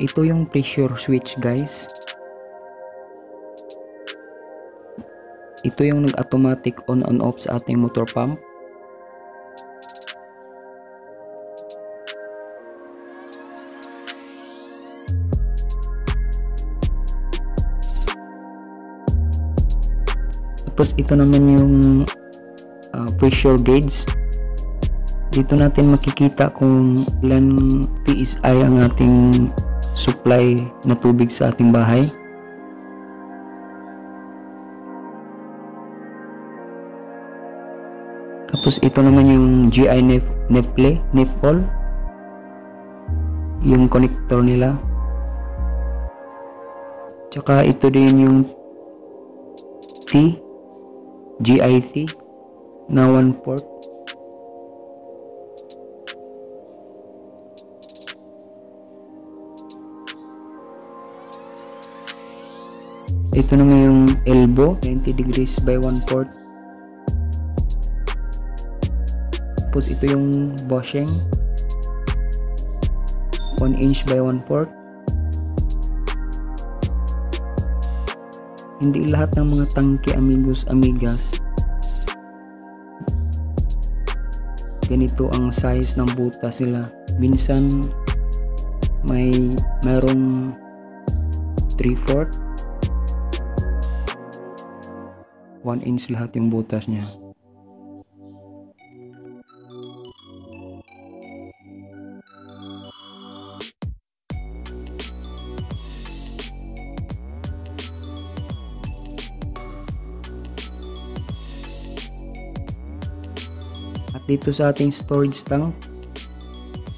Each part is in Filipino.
Ito yung pressure switch, guys. Ito yung nag-automatic on and off sa ating motor pump. Tapos ito naman yung pressure gauge. Dito natin makikita kung ilan PSI ang ating supply na tubig sa ating bahay. Tapos ito naman yung GI nipple, yung connector nila. Tsaka ito din yung GIT na 1 port. Ito naman yung elbow, 90 degrees by 1 port. Tapos ito yung bushing, 1 inch by 1 port. Hindi lahat ng mga tangke, amigos, amigas, ganito ang size ng butas nila. Minsan mayroong 3/4, 1 inch lahat yung butas niya. At dito sa ating storage tank,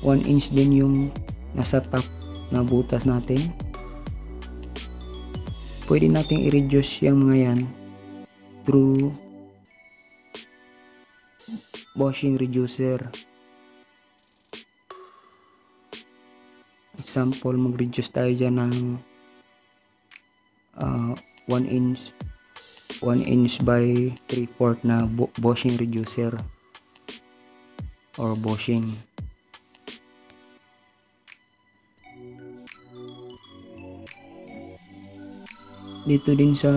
1 inch din yung nasa top na butas natin. Pwede nating i-reduce yung mga yan through bushing reducer. Example, mag-reduce tayo dyan ng 1 inch by 3/4 na bushing reducer or bushing. Dito din sa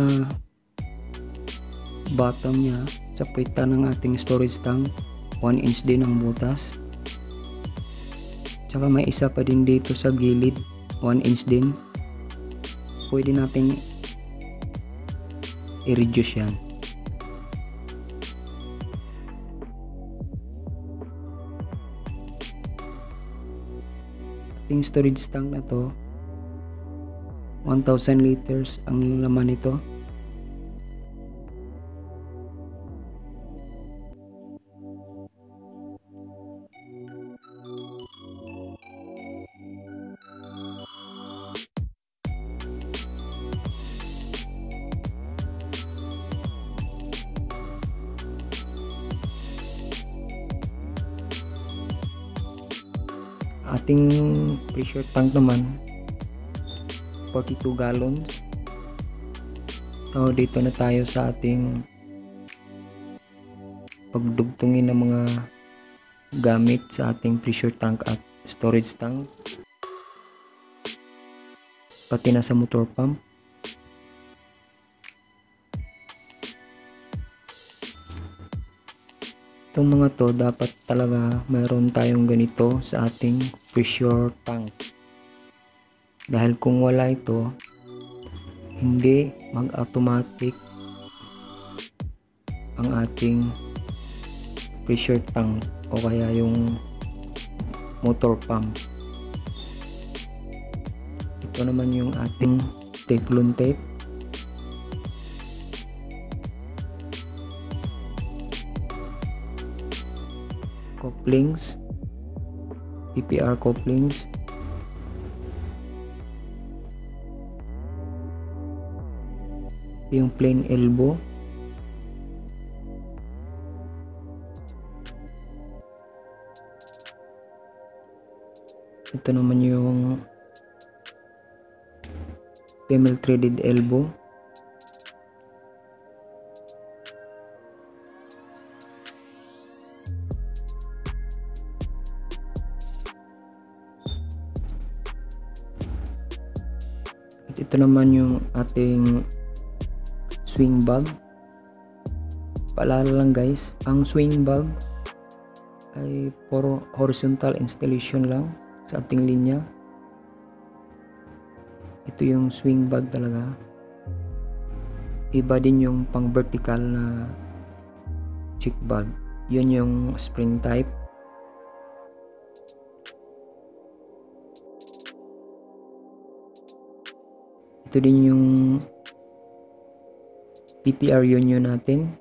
bottom niya, sa puwitan ng ating storage tank, 1 inch din ang butas. Tsaka may isa pa din dito sa gilid, 1 inch din. Pwede nating i-reduce yan. Ating storage tank na to, 1,000 liters ang laman nito. Ating pressure tank naman, 42 gallons. So dito na tayo sa ating pagdugtungin ng mga gamit sa ating pressure tank at storage tank, pati na sa motor pump. Itong mga to, dapat talaga mayroon tayong ganito sa ating pressure tank. Dahil kung wala ito, hindi mag-automatic ang ating pressure tank o kaya yung motor pump. Ito naman yung ating teflon tape. Couplings, PPR couplings. Yung plain elbow. Ito naman yung female threaded elbow. At ito naman yung ating swing bulb. Paalala lang guys, ang swing bulb ay puro horizontal installation lang sa ating linya. Ito yung swing bulb talaga. Iba din yung pang vertical na cheek bulb. Yun yung spring type. Ito din yung PPR union natin.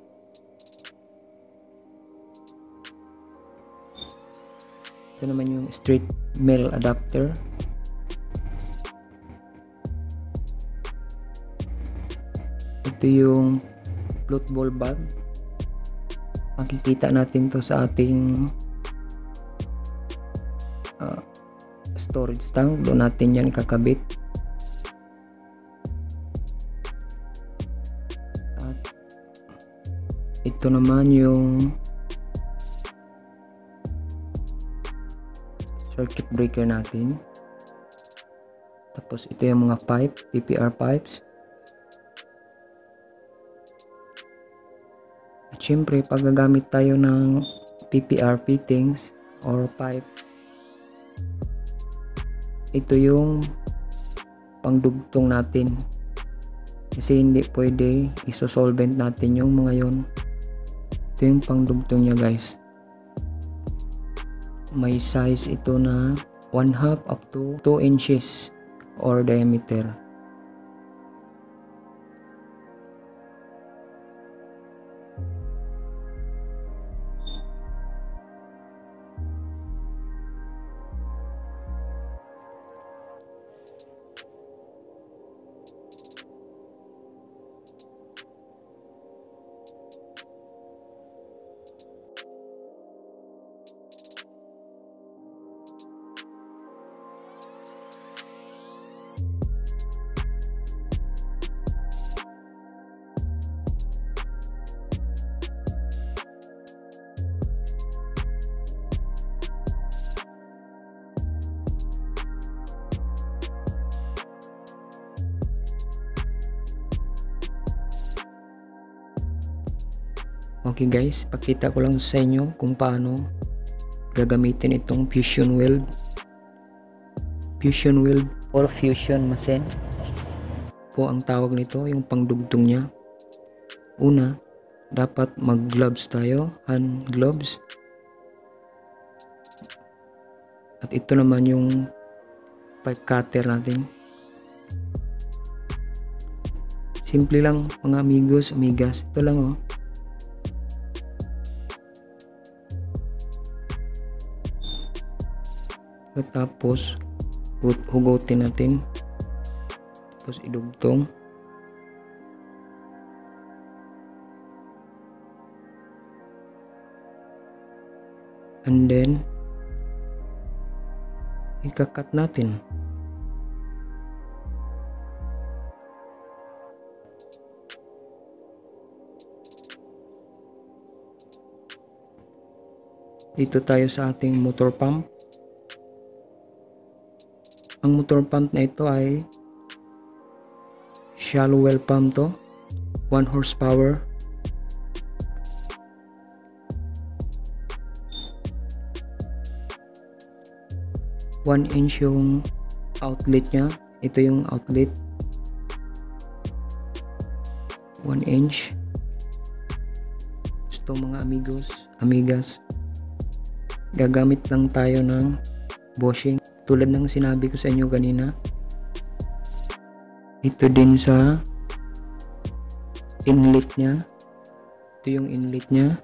Ito naman yung straight male adapter. Ito yung float ball bulb. Makikita natin to sa ating storage tank. Doon natin yan ikakabit. At ito naman yung circuit breaker natin. Tapos ito yung mga pipe, PPR pipes. At syempre, pag gagamit tayo ng PPR fittings or pipe, ito yung pangdugtong natin. Kasi hindi pwede isosolvent natin yung mga yon. Ito yung pangdugtong niya guys. May size ito na 1/2 up to 2 inches or diameter. Okay guys, pakita ko lang sa inyo kung paano gagamitin itong fusion weld. Fusion weld or fusion machine po ang tawag nito, yung pangdugtong niya. Una, dapat mag gloves tayo, hand gloves. At ito naman yung pipe cutter natin. Simple lang mga amigos, amigas. Ito lang oh. Tapos hugutin natin, tapos idugtong. And then ikakat natin. Dito tayo sa ating motor pump. Ang motor pump na ito ay shallow well pump to, 1 horsepower. One inch yung outlet nya. Ito yung outlet, 1 inch. Ito mga amigos, amigas, gagamit lang tayo ng bushing tulad ng sinabi ko sa inyo kanina. Ito din sa inlet nya. Ito yung inlet nya.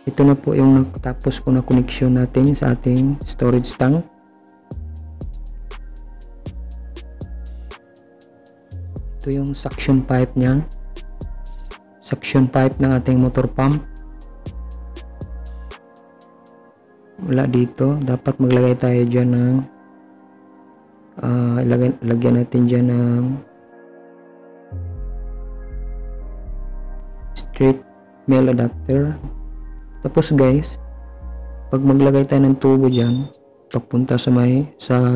Ito na po yung natapos ko na connection natin sa ating storage tank. Ito yung suction pipe nya. Suction pipe ng ating motor pump. Wala dito. Dapat maglagay tayo dyan ng lagyan natin dyan ng straight male adapter. Tapos guys, pag maglagay tayo ng tubo dyan papunta sa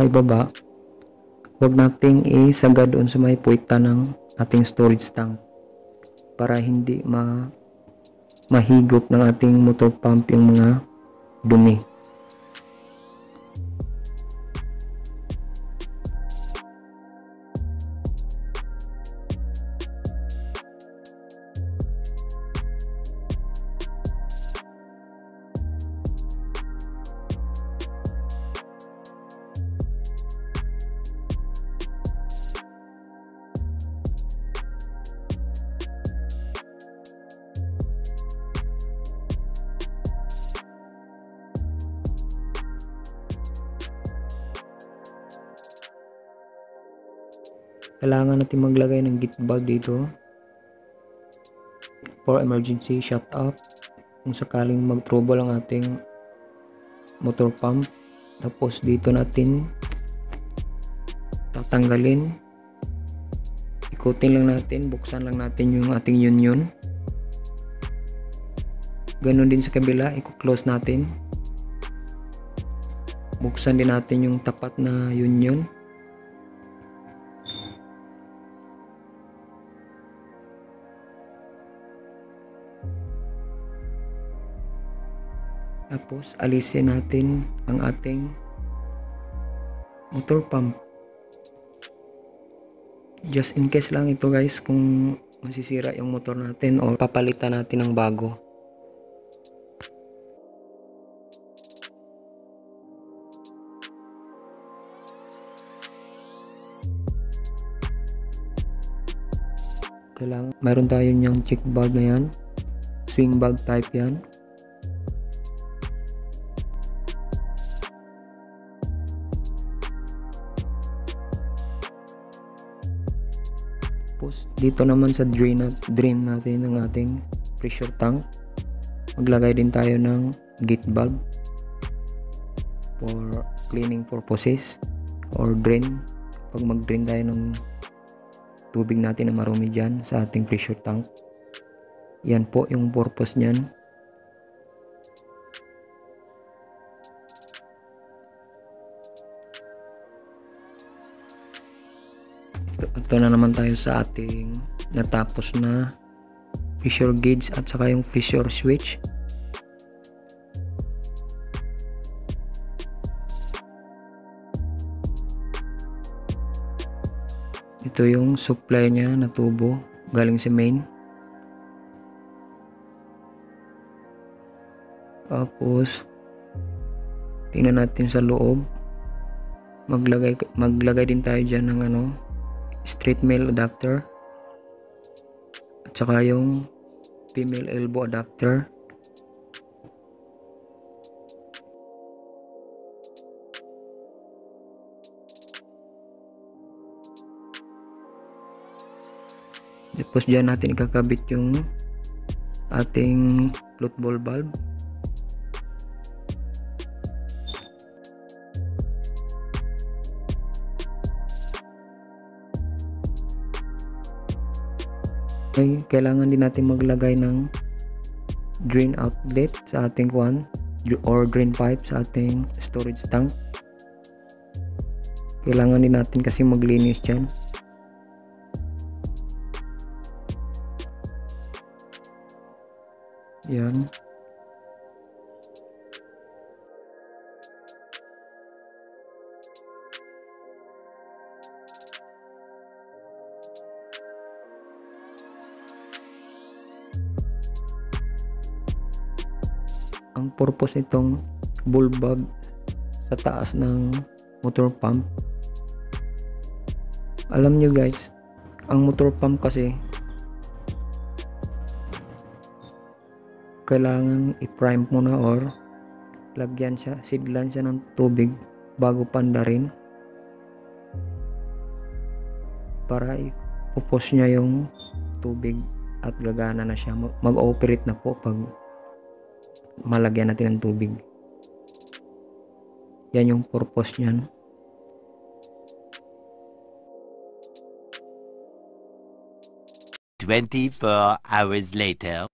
ibaba, huwag nating isagad doon sa may puwita ng ating storage tank para hindi mahigop ng ating motor pump yung mga dumi. Kailangan natin maglagay ng git valve dito for emergency shut off kung sakaling mag-trouble ang ating motor pump. Tapos dito natin tatanggalin, ikutin lang natin, buksan lang natin yung ating union. Ganon din sa kabila, i-close natin, buksan din natin yung tapat na union. Tapos alisin natin ang ating motor pump. Just in case lang ito guys, kung masisira yung motor natin o papalitan natin ng bago. Kailangan mayroon tayo yung check valve na yan, swing valve type yan. Tapos dito naman sa drain natin ng ating pressure tank, maglagay din tayo ng gate valve for cleaning purposes or drain. Pag mag-drain tayo ng tubig natin na marumi dyan sa ating pressure tank, yan po yung purpose nyan. Ito na naman tayo sa ating natapos na pressure gauge at saka yung pressure switch. Ito yung supply niya na tubo galing sa main. Tapos tingnan natin sa loob, maglagay din tayo dyan ng straight male adapter at saka yung female elbow adapter. Tapos dyan natin ikakabit yung ating float ball valve. Okay, kailangan din natin maglagay ng drain outlet sa ating or drain pipe sa ating storage tank. Kailangan din natin kasi maglinis dyan. Yan. Ang purpose nitong ball valve sa taas ng motor pump, alam nyo guys, ang motor pump kasi kailangan i-prime muna or lagyan siya, sidlan siya ng tubig bago pandarin para ipupos niya yung tubig at gagana na siya, mag-operate na po pag malagyan natin ng tubig. Yan yung purpose niyan. "24 hours later."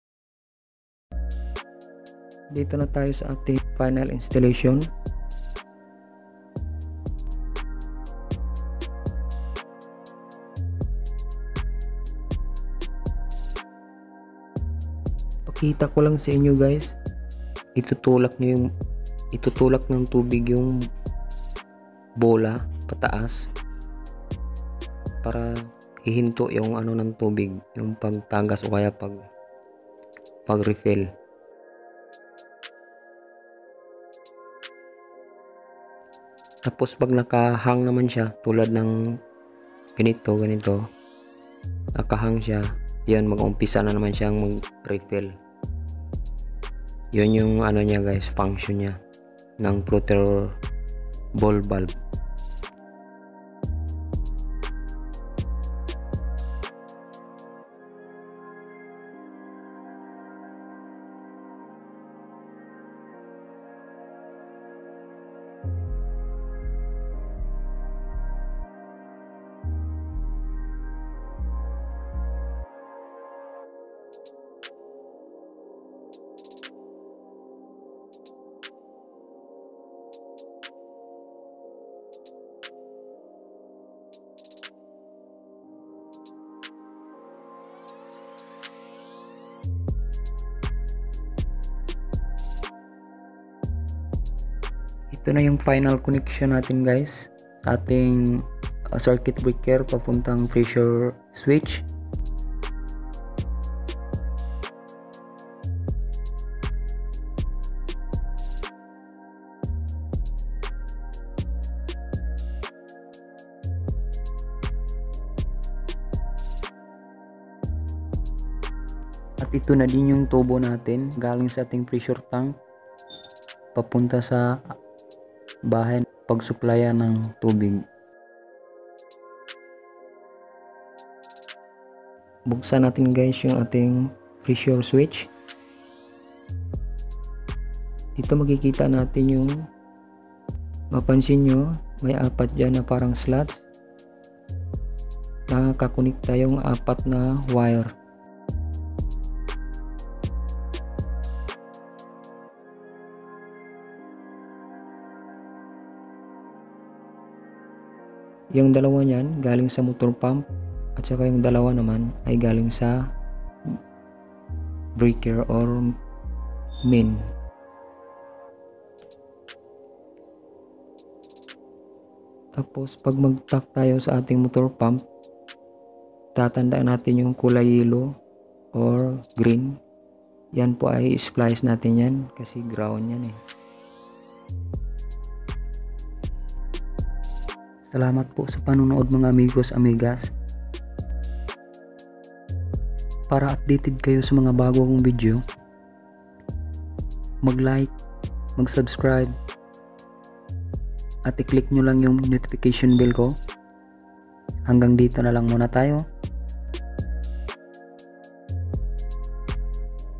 Dito na tayo sa ating final installation. Pakita ko lang sa inyo guys, itutulak ng tubig yung bola pataas para hihinto yung ano ng tubig, yung pagtagas o kaya pag refill. Tapos pag nakahang naman siya, tulad ng ganito nakahang siya, yan, mag-umpisa na naman siyang mag-refill. Yun yung ano niya guys, function niya ng floater ball valve. Ito na yung final connection natin guys sa ating circuit breaker papuntang pressure switch. At ito na din yung tubo natin galing sa ating pressure tank papunta sa bahay pagsuplayan ng tubig. Buksan natin guys yung ating pressure switch. Dito makikita natin yung, mapansin nyo, may 4 dyan na parang slot. Nakakakonekta yung 4 na wire. Yung dalawa niyan galing sa motor pump at saka yung dalawa naman ay galing sa breaker or main. Tapos pag mag-tap tayo sa ating motor pump, tatandaan natin yung kulay yellow or green. Yan po ay splice natin yan kasi ground yan eh. Salamat po sa panonood mga amigos, amigas. Para updated kayo sa mga bagong video, mag-like, mag-subscribe, at i-click nyo lang yung notification bell ko. Hanggang dito na lang muna tayo.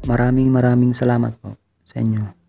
Maraming salamat po sa inyo.